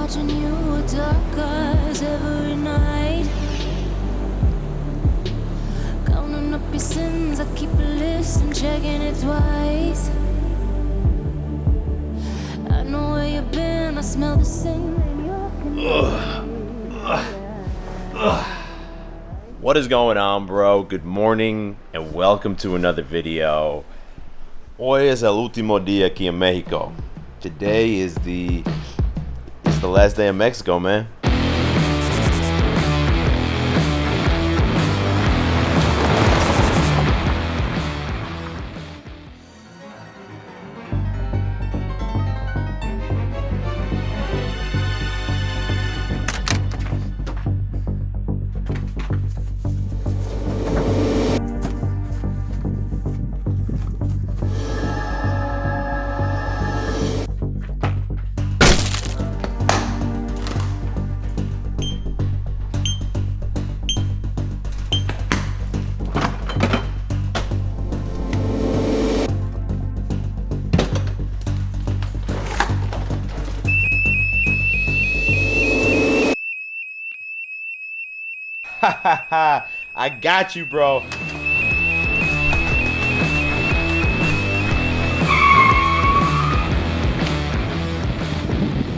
watching you dark eyes every night. Counting up your sins, I keep a list and checking it twice. I know where you've been, I smell the sin in your What is going on, bro? Good morning and welcome to another video. Hoy es el último día aquí en Mexico. Today is the last day in Mexico, man. I got you, bro.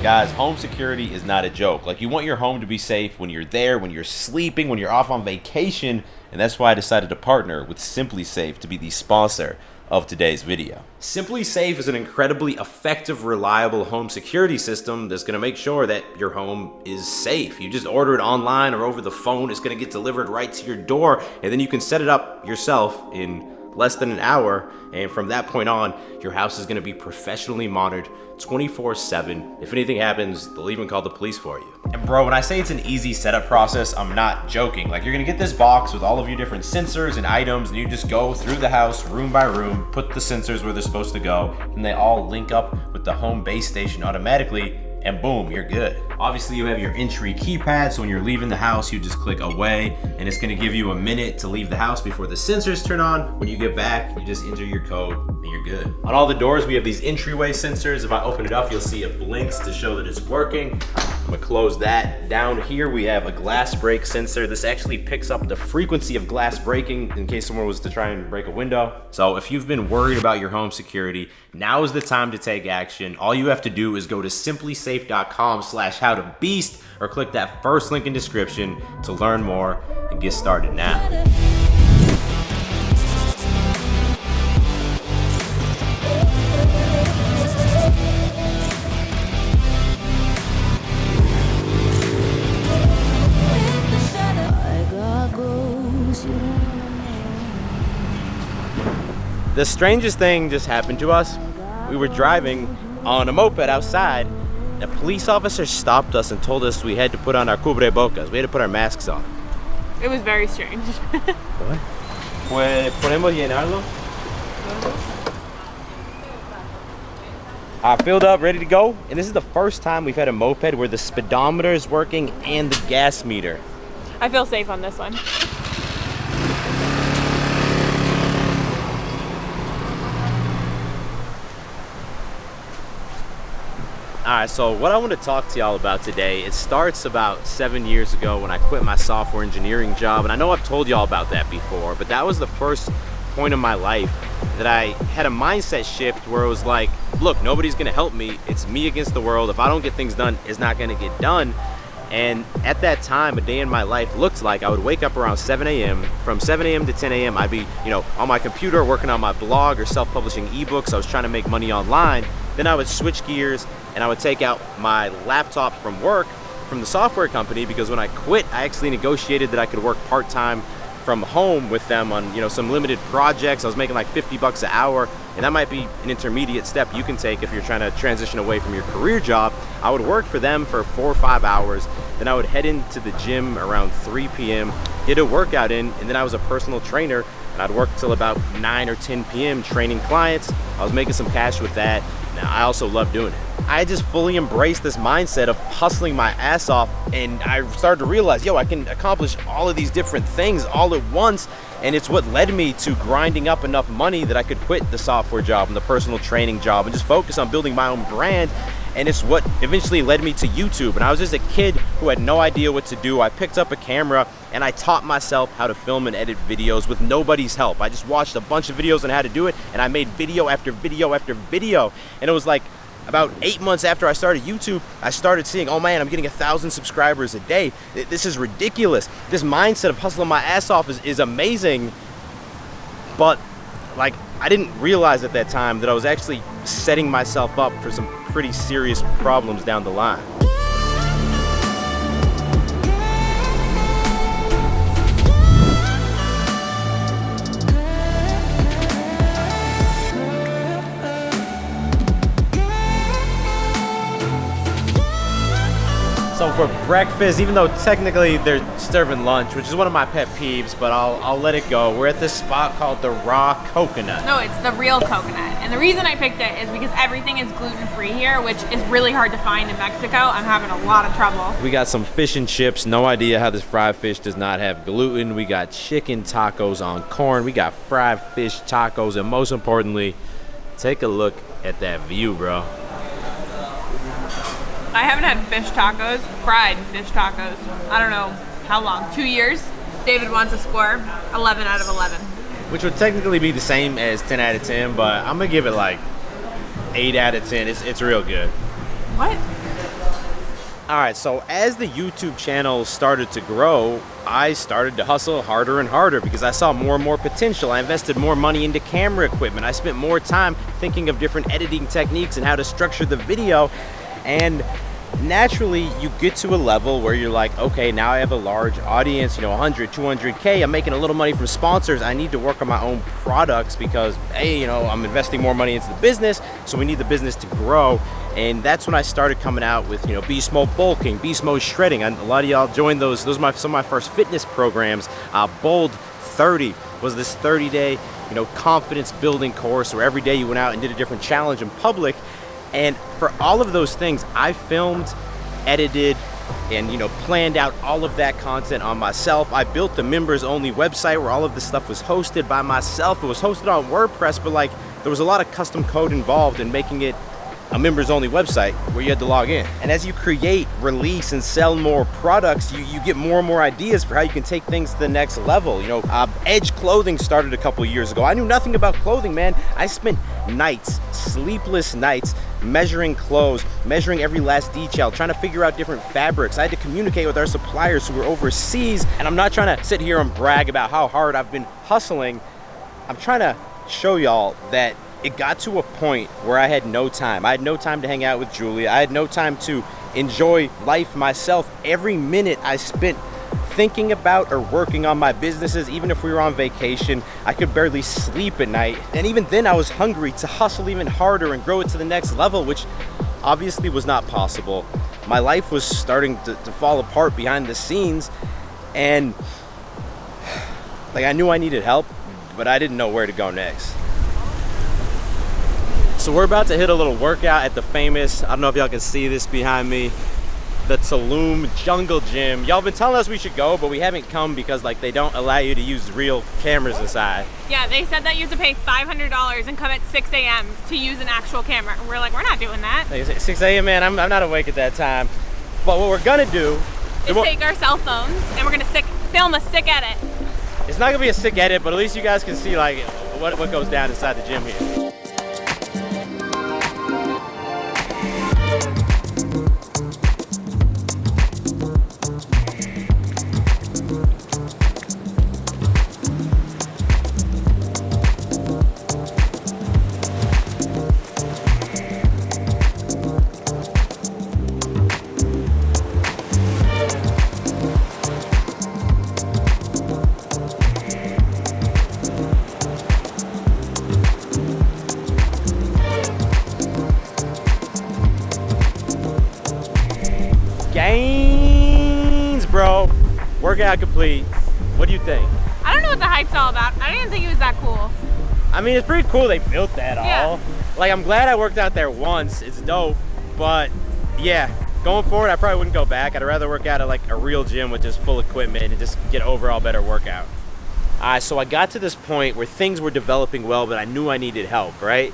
Guys, home security is not a joke. Like, you want your home to be safe when you're there, when you're sleeping, when you're off on vacation, and that's why I decided to partner with Simply Safe to be the sponsor of today's video. Simply Safe is an incredibly effective, reliable home security system that's gonna make sure that your home is safe. You just order it online or over the phone, it's gonna get delivered right to your door, and then you can set it up yourself in less than an hour, and from that point on, your house is gonna be professionally monitored 24/7. If anything happens, they'll even call the police for you. And bro, when I say it's an easy setup process, I'm not joking. Like, you're gonna get this box with all of your different sensors and items, and you just go through the house room by room, put the sensors where they're supposed to go, and they all link up with the home base station automatically, and boom, you're good. Obviously, you have your entry keypad, so when you're leaving the house, you just click away, and it's gonna give you a minute to leave the house before the sensors turn on. When you get back, you just enter your code, and you're good. On all the doors, we have these entryway sensors. If I open it up, you'll see it blinks to show that it's working. I'm gonna close that. Down here, we have a glass break sensor. This actually picks up the frequency of glass breaking in case someone was to try and break a window. So if you've been worried about your home security, now is the time to take action. All you have to do is go to simplysafe.com/howtobeast or click that first link in description to learn more and get started now. The strangest thing just happened to us. We were driving on a moped outside. A police officer stopped us and told us we had to put on our cubrebocas. We had to put our masks on. It was very strange. What? Pues, ¿podemos llenarlo? Filled up, ready to go. And this is the first time we've had a moped where the speedometer is working and the gas meter. I feel safe on this one. Alright, so what I want to talk to y'all about today, it starts about 7 years ago when I quit my software engineering job, and I know I've told y'all about that before, but that was the first point in my life that I had a mindset shift where it was like, look, nobody's going to help me, it's me against the world. If I don't get things done, it's not going to get done. And at that time, a day in my life looked like I would wake up around 7 a.m. From 7 a.m. to 10 a.m. I'd be, on my computer working on my blog or self-publishing ebooks. I was trying to make money online. Then I would switch gears and I would take out my laptop from work, from the software company, because when I quit, I actually negotiated that I could work part-time from home with them on some limited projects. I was making like $50 an hour, and that might be an intermediate step you can take if you're trying to transition away from your career job. I would work for them for 4 or 5 hours, then I would head into the gym around 3 p.m., get a workout in, and then I was a personal trainer, and I'd work till about 9 or 10 p.m. training clients. I was making some cash with that. Now, I also love doing it. I just fully embraced this mindset of hustling my ass off, and I started to realize, yo, I can accomplish all of these different things all at once. And it's what led me to grinding up enough money that I could quit the software job and the personal training job and just focus on building my own brand. And it's what eventually led me to YouTube. And I was just a kid who had no idea what to do. I picked up a camera and I taught myself how to film and edit videos with nobody's help. I just watched a bunch of videos on how to do it, and I made video after video after video. And it was like about 8 months after I started YouTube, I started seeing, oh man, I'm getting 1,000 subscribers a day. This is ridiculous. This mindset of hustling my ass off is amazing. But like, I didn't realize at that time that I was actually setting myself up for some pretty serious problems down the line. So for breakfast, even though technically they're serving lunch, which is one of my pet peeves, but I'll let it go. We're at this spot called the Raw Coconut. No, it's the real coconut. And the reason I picked it is because everything is gluten-free here, which is really hard to find in Mexico. I'm having a lot of trouble. We got some fish and chips. No idea how this fried fish does not have gluten. We got chicken tacos on corn. We got fried fish tacos. And most importantly, take a look at that view, bro. I haven't had fish tacos, fried fish tacos. I don't know how long, 2 years. David wants a score, 11 out of 11. Which would technically be the same as 10 out of 10, but I'm gonna give it like 8 out of 10. It's real good. What? All right, so as the YouTube channel started to grow, I started to hustle harder and harder because I saw more and more potential. I invested more money into camera equipment. I spent more time thinking of different editing techniques and how to structure the video. And naturally, you get to a level where you're like, okay, now I have a large audience, 100, 200K. I'm making a little money from sponsors. I need to work on my own products because, hey, I'm investing more money into the business, so we need the business to grow. And that's when I started coming out with, beast mode bulking, beast mode shredding. And a lot of y'all joined those. Those are some of my first fitness programs. Bold 30 was this 30-day, confidence building course where every day you went out and did a different challenge in public. And for all of those things, I filmed, edited, and planned out all of that content on myself. I built the members only website where all of this stuff was hosted by myself. It was hosted on WordPress, but like there was a lot of custom code involved in making it a members only website where you had to log in. And as you create, release, and sell more products, you get more and more ideas for how you can take things to the next level. Edge Clothing started a couple years ago. I knew nothing about clothing, man. I spent nights, sleepless nights, measuring clothes, measuring every last detail, trying to figure out different fabrics. I had to communicate with our suppliers who were overseas. And I'm not trying to sit here and brag about how hard I've been hustling. I'm trying to show y'all that it got to a point where I had no time. I had no time to hang out with Julia. I had no time to enjoy life myself. Every minute I spent thinking about or working on my businesses. Even if we were on vacation, I could barely sleep at night. And even then I was hungry to hustle even harder and grow it to the next level, which obviously was not possible. My life was starting to fall apart behind the scenes, and like I knew I needed help, but I didn't know where to go next. So we're about to hit a little workout at the famous, I don't know if y'all can see this behind me, the Tulum Jungle Gym. Y'all been telling us we should go, but we haven't come because like they don't allow you to use real cameras inside. Yeah, they said that you have to pay $500 and come at 6 a.m. to use an actual camera. And we're like, we're not doing that. Like 6 a.m., man, I'm not awake at that time. But what we're gonna do is take our cell phones and we're gonna film a sick edit. It's not gonna be a sick edit, but at least you guys can see like what goes down inside the gym here. Gains, bro. Workout complete. What do you think? I don't know what the hype's all about. I didn't think it was that cool. I mean, it's pretty cool they built that all. Yeah. Like, I'm glad I worked out there once. It's dope. But yeah, going forward, I probably wouldn't go back. I'd rather work out at like a real gym with just full equipment and just get overall better workout. So I got to this point where things were developing well, but I knew I needed help, right?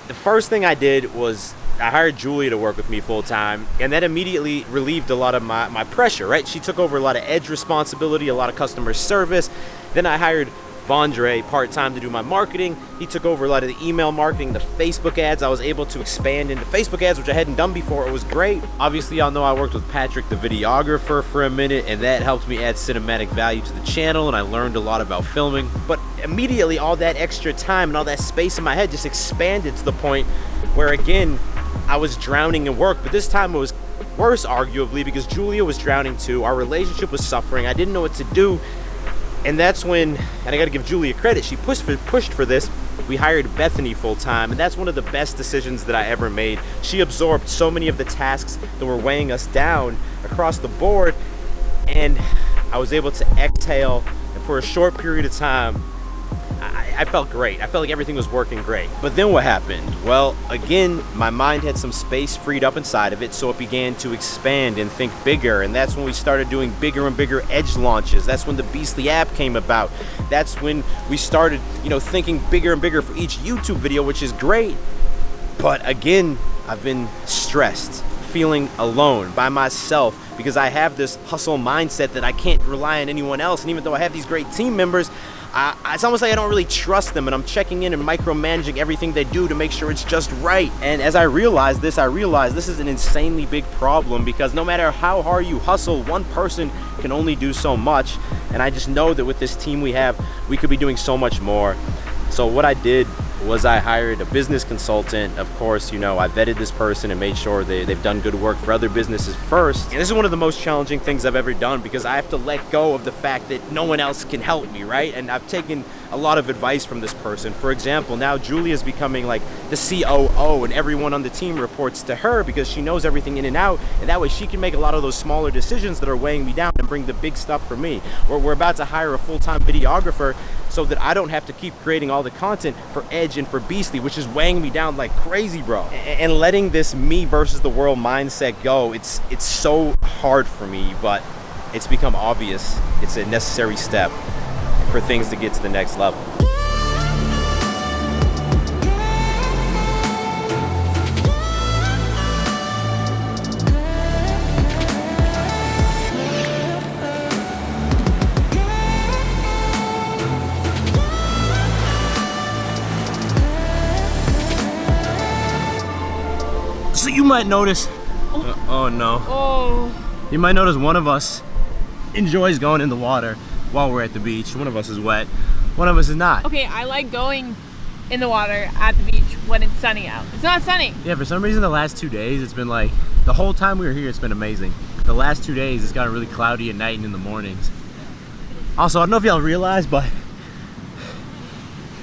The first thing I did was I hired Julia to work with me full time, and that immediately relieved a lot of my pressure, right? She took over a lot of edge responsibility, a lot of customer service. Then I hired Vondre part-time to do my marketing. He took over a lot of the email marketing, the Facebook ads. I was able to expand into Facebook ads, which I hadn't done before. It was great. Obviously, y'all know I worked with Patrick, the videographer, for a minute, and that helped me add cinematic value to the channel, and I learned a lot about filming. But immediately, all that extra time and all that space in my head just expanded to the point where, again, I was drowning in work. But this time it was worse, arguably, because Julia was drowning too. Our relationship was suffering. I didn't know what to do. And that's when, and I gotta give Julia credit, she pushed for this. We hired Bethany full time, and that's one of the best decisions that I ever made. She absorbed so many of the tasks that were weighing us down across the board, and I was able to exhale, and for a short period of time, I felt great. I felt like everything was working great. But then what happened? Well, again, my mind had some space freed up inside of it, so it began to expand and think bigger. And that's when we started doing bigger and bigger edge launches. That's when the Beastly app came about. That's when we started, thinking bigger and bigger for each YouTube video, which is great. But again, I've been stressed, feeling alone by myself, because I have this hustle mindset that I can't rely on anyone else. And even though I have these great team members, it's almost like I don't really trust them, and I'm checking in and micromanaging everything they do to make sure it's just right. And as I realized this is an insanely big problem, because no matter how hard you hustle, one person can only do so much. And I just know that with this team we have, we could be doing so much more. So what I did was I hired a business consultant. Of course, I vetted this person and made sure they've done good work for other businesses first. And this is one of the most challenging things I've ever done, because I have to let go of the fact that no one else can help me, right? And I've taken a lot of advice from this person. For example, now Julia's becoming like the COO, and everyone on the team reports to her because she knows everything in and out, and that way she can make a lot of those smaller decisions that are weighing me down and bring the big stuff for me. Or we're about to hire a full-time videographer so that I don't have to keep creating all the content for Edge and for Beastly, which is weighing me down like crazy, bro. And letting this me versus the world mindset go, it's so hard for me, but it's become obvious. It's a necessary step for things to get to the next level. So you might notice, oh no. Oh. You might notice one of us enjoys going in the water while we're at the beach. One of us is wet, one of us is not. Okay, I like going in the water at the beach when it's sunny out. It's not sunny. Yeah, for some reason the last 2 days it's been like, the whole time we were here it's been amazing. The last 2 days it's gotten really cloudy at night and in the mornings. Also, I don't know if y'all realize, but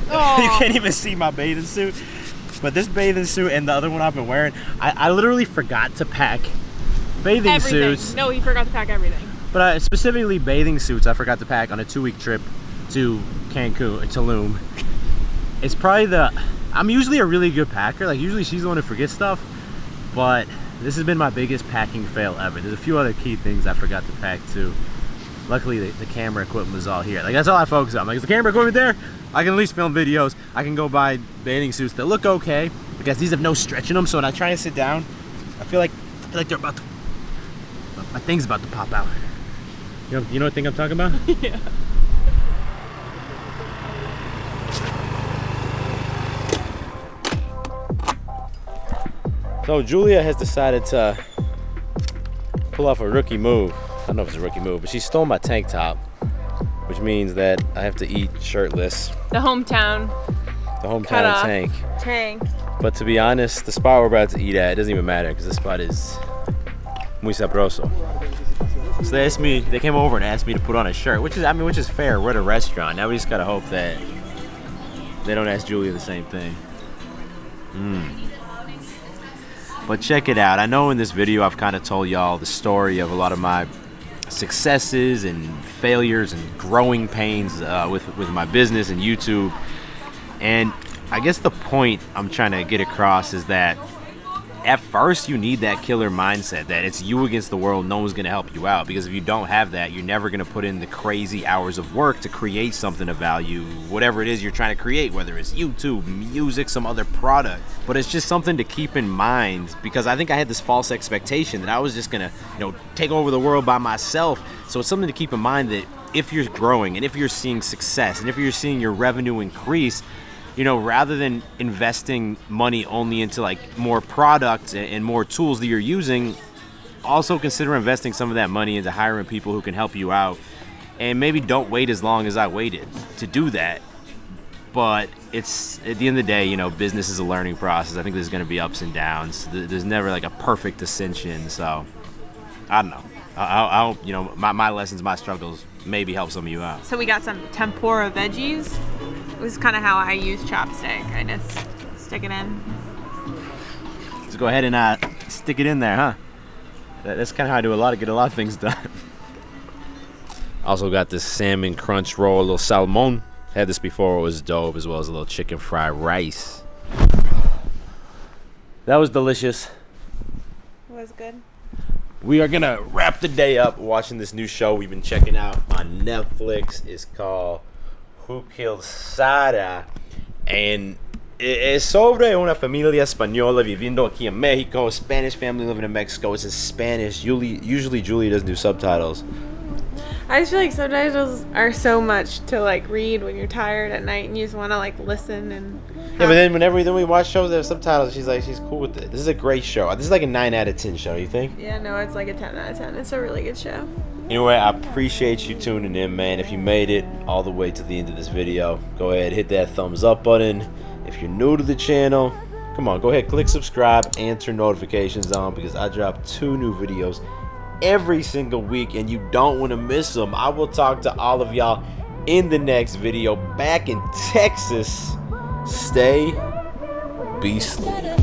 you can't even see my bathing suit. But this bathing suit and the other one I've been wearing, I literally forgot to pack bathing suits. No, he forgot to pack everything. But specifically bathing suits I forgot to pack on a 2-week trip to Cancun, Tulum. It's probably I'm usually a really good packer. Like, usually she's the one who forgets stuff. But this has been my biggest packing fail ever. There's a few other key things I forgot to pack too. Luckily, the camera equipment was all here. Like, that's all I focus on. Like, is the camera equipment there? I can at least film videos. I can go buy bathing suits that look okay, because these have no stretch in them. So when I try and sit down, I feel like they're about to, my thing's about to pop out. You know what thing I'm talking about? Yeah. So Julia has decided to pull off a rookie move. I don't know if it's a rookie move, but she stole my tank top, which means that I have to eat shirtless. The hometown tank. But to be honest, the spot we're about to eat at, it doesn't even matter, because this spot is muy sabroso. So they came over and asked me to put on a shirt, which is fair. We're at a restaurant. Now we just gotta hope that they don't ask Julia the same thing. But check it out. I know in this video I've kind of told y'all the story of a lot of my successes and failures and growing pains with my business and YouTube. And I guess the point I'm trying to get across is that at first you need that killer mindset that it's you against the world, no one's going to help you out, because if you don't have that, you're never going to put in the crazy hours of work to create something of value, whatever it is you're trying to create, whether it's YouTube, music, some other product. But it's just something to keep in mind, because I think I had this false expectation that I was just going to, take over the world by myself. So it's something to keep in mind that if you're growing and if you're seeing success and if you're seeing your revenue increase, rather than investing money only into like more products and more tools that you're using, also consider investing some of that money into hiring people who can help you out. And maybe don't wait as long as I waited to do that. But it's, at the end of the day, business is a learning process. I think there's going to be ups and downs. There's never like a perfect ascension. So I don't know. I hope, my lessons, my struggles maybe help some of you out. So we got some tempura veggies. This is kind of how I use chopstick. I just stick it in. Let's go ahead and stick it in there, huh? That's kind of how I do get a lot of things done. Also got this salmon crunch roll, a little salmon. Had this before, it was dope, as well as a little chicken fried rice. That was delicious. It was good. We are gonna wrap the day up watching this new show we've been checking out on Netflix. It's called Who Killed Sarah, and es sobre una familia española viviendo aquí en Mexico, Spanish family living in Mexico. It's in Spanish. Usually Julie doesn't do subtitles. I just feel like subtitles are so much to like read when you're tired at night and you just want to like listen and. Yeah, but then whenever we watch shows that have subtitles, she's cool with it. This is a great show. This is like a 9 out of 10 show. You think? Yeah, no, it's like a 10 out of 10. It's a really good show. Anyway, I appreciate you tuning in, man. If you made it all the way to the end of this video, go ahead, hit that thumbs up button. If you're new to the channel, come on, go ahead, click subscribe and turn notifications on, because I drop 2 new videos every single week and you don't want to miss them. I will talk to all of y'all in the next video back in Texas. Stay beastly.